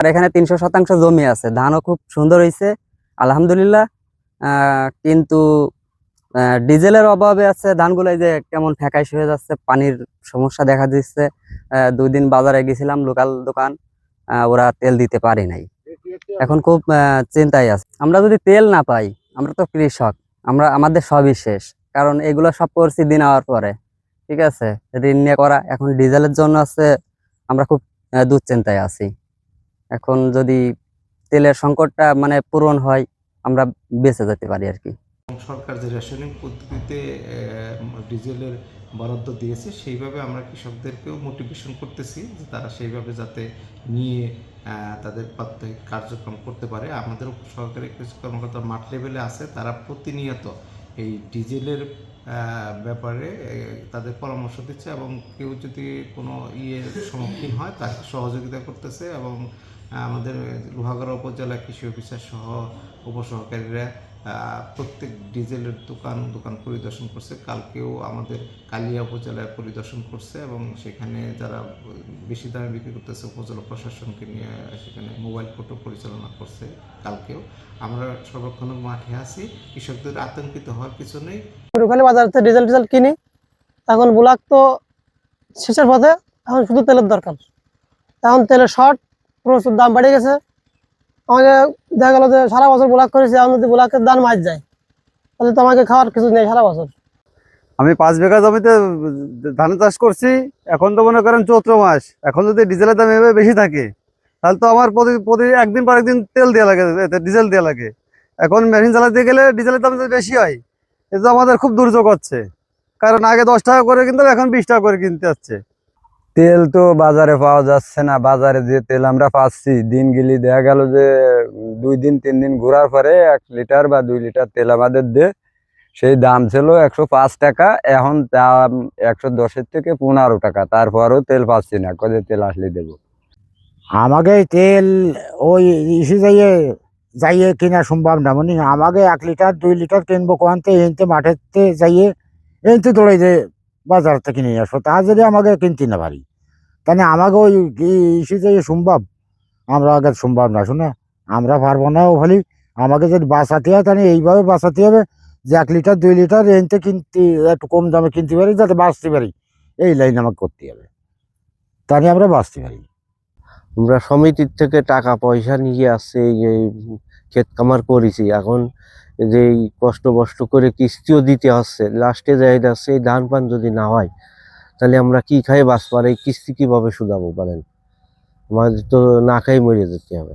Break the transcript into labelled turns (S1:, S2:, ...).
S1: আর এখানে 300 শতাংশ জমি আছে, ধানও খুব সুন্দর হয়েছে আলহামদুলিল্লাহ। কিন্তু ডিজেলের অভাবে আছে, ধানগুলো এই যে কেমন ফ্যাকাশ হয়ে যাচ্ছে, পানির সমস্যা দেখা দিচ্ছে। 2 দিন বাজারে গেছিলাম, লোকাল দোকান, ওরা তেল দিতে পারে নাই। এখন খুব চিন্তায় আছে। আমরা যদি তেল না পাই, আমরা তো কৃষক, আমাদের সবই শেষ। কারণ এগুলো সব করছি দিন হওয়ার পরে, ঠিক আছে, ঋণ নিয়ে করা। এখন ডিজেলের জন্য আছে, আমরা খুব দুশ্চিন্তায় আছি। এখন যদি তেলের সংকটটা মানে পূরণ হয়, আমরা বেঁচে যেতে পারি আর কি।
S2: সরকার যে রেশনিং পদ্ধতিতে ডিজেলের বরাদ্দ দিয়েছে, সেইভাবে আমরা কৃষকদেরকেও মোটিভেশন করতেছি যে তারা সেইভাবে যাতে নিয়ে তাদের প্রাত্যহিক কার্যক্রম করতে পারে। আমাদের সরকারি কৃষি কর্মকর্তা মাঠ লেভেলে আছে, তারা প্রতিনিয়ত এই ডিজেলের ব্যাপারে তাদের পরামর্শ দিচ্ছে এবং কেউ যদি কোনো সম্মুখীন হয় তাকে সহযোগিতা করতেছে। এবং আমাদের লোহাগড়া উপজেলা কৃষি অফিসার সহ উপসহকারীরা প্রত্যেক ডিজেলের দোকান পরিদর্শন করছে। কালকেও আমাদের কালিয়া উপজেলায় পরিদর্শন করছে এবং সেখানে যারা বেশি দামে বিক্রি করতেছে উপজেলা প্রশাসনকে নিয়ে সেখানে মোবাইল ফটো পরিচালনা করছে। কালকেও আমরা সর্বক্ষণ মাঠে আছি, কৃষকদের আতঙ্কিত হওয়ার কিছু নেই।
S3: ওখানে বাজার থেকে ডিজেল কিনি, এখন ব্লক তো শেষের পথে, এখন শুধু তেলের দরকার। এখন তেলের শর্ট, প্রচুর দাম বেড়ে গেছে। আমাকে দেখা গেল যে সারা বছর ব্লক করেছি, এখন যদি ব্লকের দাম মার যায় তাহলে তো আমাকে খাওয়ার কিছু নেই সারা বছর।
S4: আমি 5 বিঘা জমিতে ধান চাষ করছি। এখন তো মনে করেন চৈত্র মাস, এখন যদি ডিজেলের দাম এভাবে বেশি থাকে তাহলে তো আমার প্রতি প্রতি একদিন পর একদিন তেল দেওয়া লাগে, ডিজেল দেওয়া লাগে। এখন মেশিন চালাতে গেলে ডিজেলের দাম যদি বেশি হয়, এটা আমাদের খুব দুর্যোগ হচ্ছে। কারণ আগে 10 টাকা করে কিনতে, এখন 20 টাকা করে কিনতে হচ্ছে।
S5: তেল তো বাজারে পাওয়া যাচ্ছে না। বাজারে যে তেল আমরা পাচ্ছি, দিন গেলে দেখা গেল যে 2 দিন 3 দিন ঘোরার পরে 1 লিটার বা 2 লিটার তেল আমাদের সেই দাম ছিল 105 টাকা, এখন দাম 110-এর থেকে 15 টাকা। তারপরও তেল পাচ্ছি না, কবে তেল আসলে দেবো।
S6: আমাকে তেল ওই ইসে যাইয়ে যাইয়ে কেনা সম্ভব না, মানে আমাকে 1 লিটার 2 লিটার কিনবো কোয়ান্তে এনতে মাঠেতে যাইয়ে এনতে দৌড়াই যে বাজার থেকে কিনে আসবো। তা যদি আমাকে কিনতে না পারি তাহলে আমাকে ওই ইসে যাইয়ে সম্ভব, আমরা আগে সম্ভব না। শুনে আমরা পারবো না ও খালি আমাকে যদি বাঁচাতে হয় তাহলে এইভাবে বাঁচাতে হবে যে 1 লিটার 2 লিটার এনতে কিনতে একটু কম দামে কিনতে পারি, যাতে বাঁচতে পারি। এই লাইন আমাকে করতে হবে, তাহলে আমরা বাঁচতে পারি।
S7: আমরা সমিতির থেকে টাকা পয়সা নিয়ে আসছে, এই ক্ষেত কামার করেছি। এখন যে কষ্ট করে কিস্তিও দিতে হচ্ছে, লাস্টে যাই যাচ্ছে এই ধান পান যদি না হয় তাহলে আমরা কি খাই বাঁচবো? আর এই কিস্তি কিভাবে শুধাবো বলেন? আমাদের তো না খাই মরে যেতে হবে।